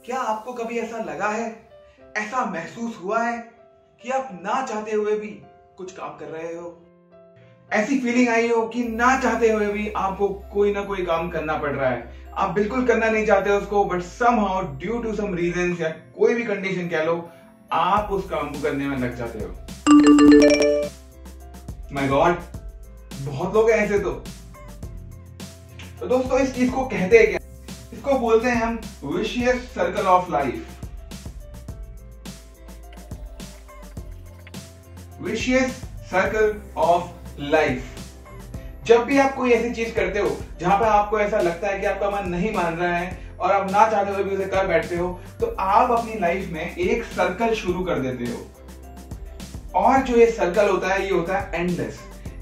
क्या आपको कभी ऐसा लगा है, ऐसा महसूस हुआ है कि आप ना चाहते हुए भी कुछ काम कर रहे हो? ऐसी फीलिंग आई हो कि ना चाहते हुए भी आपको कोई ना कोई काम करना पड़ रहा है, आप बिल्कुल करना नहीं चाहते उसको, but somehow due to some reasons या कोई भी कंडीशन कह लो, आप उस काम को करने में लग जाते हो। माय गॉड, बहुत लोग हैं ऐसे। तो दोस्तों, इस चीज को कहते हैं क्या? इसको बोलते हैं हम vicious circle of life. Vicious circle of life. जब भी आप कोई ऐसी चीज करते हो जहां पर आपको ऐसा लगता है कि आपका मन नहीं मान रहा है और आप ना चाहते हुए भी उसे कर बैठते हो, तो आप अपनी लाइफ में एक सर्कल शुरू कर देते हो। और जो ये सर्कल होता है, ये होता है एंडलेस।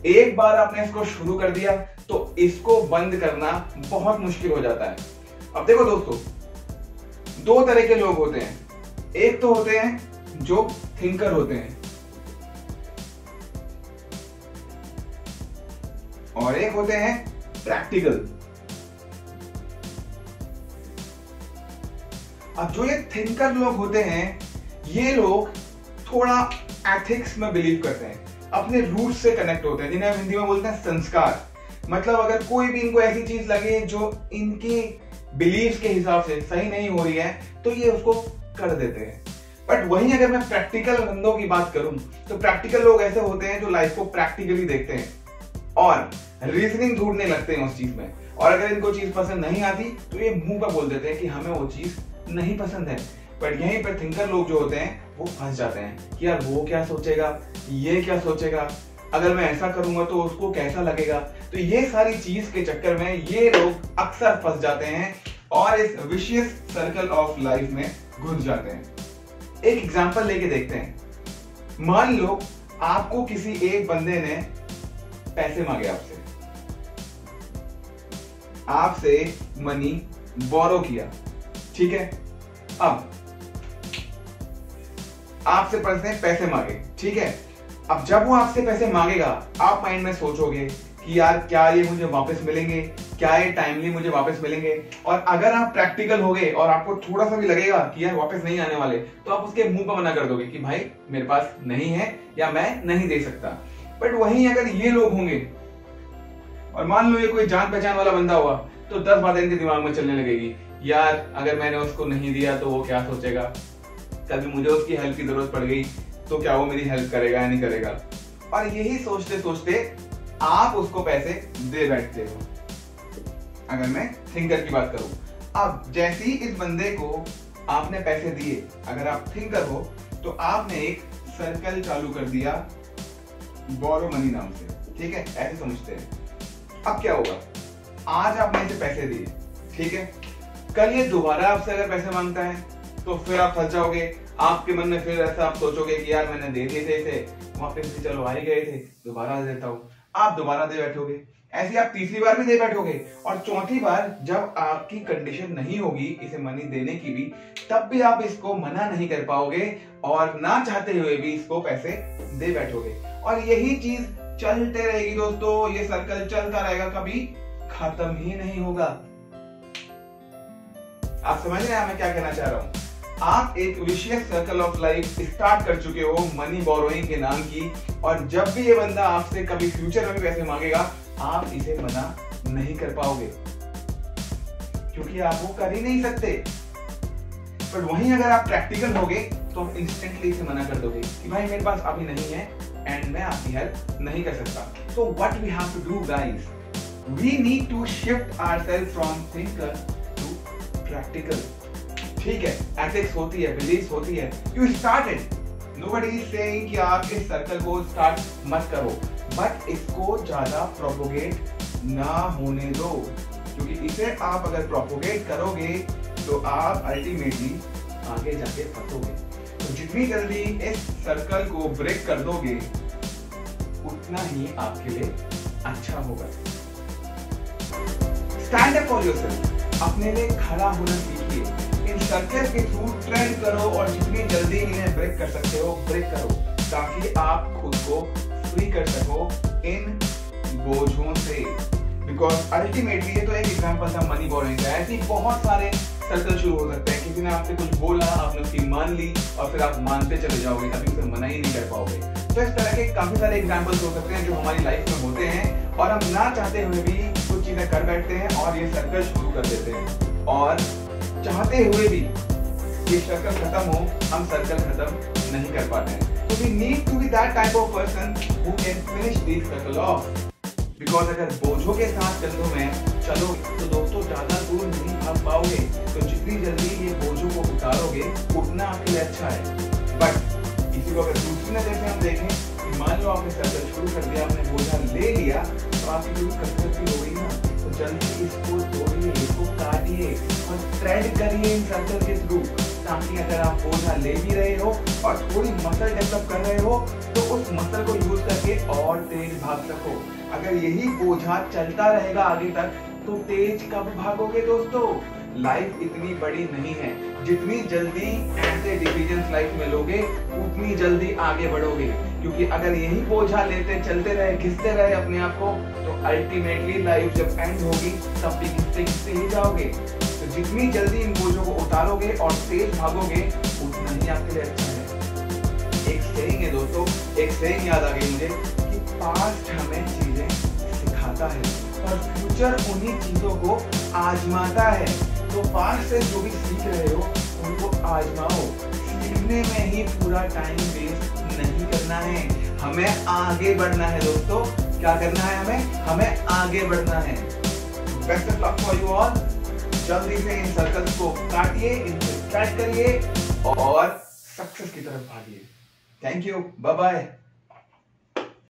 एक बार आपने इसको शुरू कर दिया तो इसको बंद करना बहुत मुश्किल हो जाता है। अब देखो दोस्तों, दो तरह के लोग होते हैं। एक तो होते हैं जो थिंकर होते हैं और एक होते हैं प्रैक्टिकल। अब जो ये थिंकर लोग होते हैं, ये लोग थोड़ा एथिक्स में बिलीव करते हैं, अपने रूट से कनेक्ट होते हैं, जिन्हें हम हिंदी में बोलते हैं संस्कार। मतलब अगर कोई भी इनको ऐसी चीज लगे जो इनके बिलीव्स के हिसाब से सही नहीं हो रही है, तो ये उसको कर देते हैं। बट वहीं अगर मैं प्रैक्टिकल बंदों की बात करूं, तो प्रैक्टिकल लोग ऐसे होते हैं जो लाइफ को प्रैक्टिकली देखते हैं और रीजनिंग ढूंढने लगते हैं उस चीज में। और अगर इनको चीज पसंद नहीं आती तो ये मुंह पर बोल देते हैं कि हमें वो चीज नहीं पसंद है। बट यहीं पर थिंकर लोग जो होते हैं वो फंस जाते हैं कि यार वो क्या सोचेगा, ये क्या सोचेगा, अगर मैं ऐसा करूंगा तो उसको कैसा लगेगा। तो ये सारी चीज के चक्कर में ये लोग अक्सर फंस जाते हैं और इस विशियस सर्कल ऑफ लाइफ में घुस जाते हैं। एक एग्जांपल लेके देखते हैं। मान लो आपको किसी एक बंदे ने पैसे मांगे आपसे मनी बोरो किया, ठीक है। अब आपसे पैसे मांगे, ठीक है। अब जब वो आपसे पैसे मांगेगा, आप माइंड में सोचोगे कि यार क्या ये मुझे वापस मिलेंगे, क्या ये टाइमली मुझे वापस मिलेंगे। और अगर आप प्रैक्टिकल हो गए और आपको थोड़ा सा भी लगेगा कि यार वापस नहीं आने वाले, तो आप उसके मुंह पर मना कर दोगे कि भाई मेरे पास नहीं है या मैं नहीं दे सकता। बट वहीं अगर ये लोग होंगे और मान लो ये कोई जान पहचान वाला बंदा हुआ, तो 10 बातें इनके दिमाग में चलने लगेगी, यार अगर मैंने उसको नहीं दिया तो वो क्या सोचेगा, कभी मुझे उसकी हेल्प की जरूरत पड़ गई तो क्या वो मेरी हेल्प करेगा या नहीं करेगा। और यही सोचते सोचते आप उसको पैसे दे बैठते हो। अगर मैं थिंकर की बात करूं, अब जैसे ही इस बंदे को आपने पैसे दिए, अगर आप थिंकर हो तो आपने एक सर्कल चालू कर दिया बोरो मनी नाम से, ठीक है, ऐसे समझते हैं। अब क्या होगा, आज आपने इसे पैसे दिए, ठीक है, कल ये दोबारा आपसे अगर पैसे मांगता है तो फिर आप फंस जाओगे। आपके मन में फिर ऐसा आप सोचोगे कि यार मैंने दे दिए थे इसे, वापस से चलो आ ही गए थे, दोबारा दे देता हूँ। आप दोबारा दे बैठोगे, ऐसे आप तीसरी बार भी दे बैठोगे और चौथी बार जब आपकी कंडीशन नहीं होगी इसे मनी देने की भी, तब भी आप इसको मना नहीं कर पाओगे और ना चाहते हुए भी इसको पैसे दे बैठोगे। और यही चीज चलते रहेगी दोस्तों, ये सर्कल चलता रहेगा, कभी खत्म ही नहीं होगा। आप समझ रहे हैं मैं क्या कहना चाह रहा हूं? आप एक vicious circle of life start कर चुके हो मनी बोरोइंग के नाम की, और जब भी ये बंदा आपसे कभी फ्यूचर में भी पैसे मांगेगा, आप इसे मना नहीं कर पाओगे क्योंकि आप वो कर ही नहीं सकते। पर वहीं अगर आप प्रैक्टिकल होगे तो आप इंस्टेंटली इसे मना कर दोगे कि भाई मेरे पास अभी नहीं है एंड मैं आपकी हेल्प नहीं कर सकता। So what we have to do guys, we need to shift ourself from thinker to practical. ठीक है, एथिक्स होती है, बिलीव्स होती है, you started, nobody is saying कि आप इस सर्कल को स्टार्ट मत करो, बट इसको ज्यादा प्रोपोगेट ना होने दो, क्योंकि इसे आप अगर प्रोपोगेट करोगे तो आप अल्टीमेटली आगे जाके फंसोगे। तो जितनी जल्दी इस सर्कल को ब्रेक कर दोगे उतना ही आपके लिए अच्छा होगा। स्टैंड अप फॉर योरसेल्फ, अपने लिए खड़ा होना सीखिए। इन सर्कल के थ्रू ट्रेंड करो और जितनी जल्दी इन्हें ब्रेक कर सकते हो ब्रेक करो, ताकि आप खुद को फ्री कर सको इन बोझों से। बिकॉज अल्टीमेटली ये तो एक एग्जांपल था मनी बोरोइंग का, ऐसे बहुत सारे सर्कल शुरू हो सकते हैं। किसी ने आपसे कुछ बोला, आपने उसकी मान ली और फिर आप मानते चले जाओगे, कभी उसे मना ही नहीं कर पाओगे। तो इस तरह के काफी सारे एग्जाम्पल्स हो सकते हैं जो हमारी लाइफ में होते हैं और हम ना चाहते हुए भी कुछ चीजें कर बैठते हैं और ये सर्कल शुरू कर देते हैं, और चाहते हुए भी ये सर्कल खत्म हो, हम सर्कल खत्म नहीं कर पाते हैं। So we need to be that type of person who can finish this circle off. Because अगर बोझों के साथ कंधों में चलो तो दोस्तों ज्यादा दूर नहीं भाग पाओगे। तो जितनी जल्दी ये बोझों को उतारोगे उतना आपके लिए अच्छा है। बट इसी को अगर दूसरी नजर से हम देखें कि मान लो आपने सर्कल शुरू कर दिया, आपने बोझा ले लिया, तो आपकी जो कसरत भी हो गई ना, तो जल्दी इसको तोड़िए, इसको काटिए और थ्रेड करिए इन सर्कल के थ्रू, ताकि अगर आप बोझा ले भी रहे हो और थोड़ी मसल डेवलप कर रहे हो तो उस मसल को यूज करके और तेज भाग सको। अगर यही बोझा चलता रहेगा आगे तक तो तेज कब भागोगे दोस्तों? लाइफ इतनी बड़ी नहीं है, जितनी जल्दी ऐसे डिसीजंस लाइफ में लोगे उतनी जल्दी आगे बढ़ोगे। क्योंकि अगर यही बोझा लेते चलते रहे, घिसते रहे अपने आप को, तो अल्टीमेटली लाइफ जब एंड होगी तब भी घिसते घिसते ही जाओगे। तो जितनी जल्दी इन बोझों को उतारोगे और तेज भागोगे उतना ही आपके लिए अच्छा है। एक सेइंग है दोस्तों, एक सेइंग याद आ गई मुझे कि पास्ट हमें चीजें सिखाता है और फ्यूचर उन्हीं चीजों को आजमाता है। तो पास्ट से जो भी सीख रहे हो उनको आजमाओ। सीखने में ही पूरा टाइम वेस्ट नहीं करना है, हमें आगे बढ़ना है दोस्तों। क्या करना है हमें आगे बढ़ना है। Best of luck for you all. जल्दी से इन सर्कल्स को काटिए, इनको स्ट्रेच करिए और सक्सेस की तरफ भागिए। Thank you, bye bye.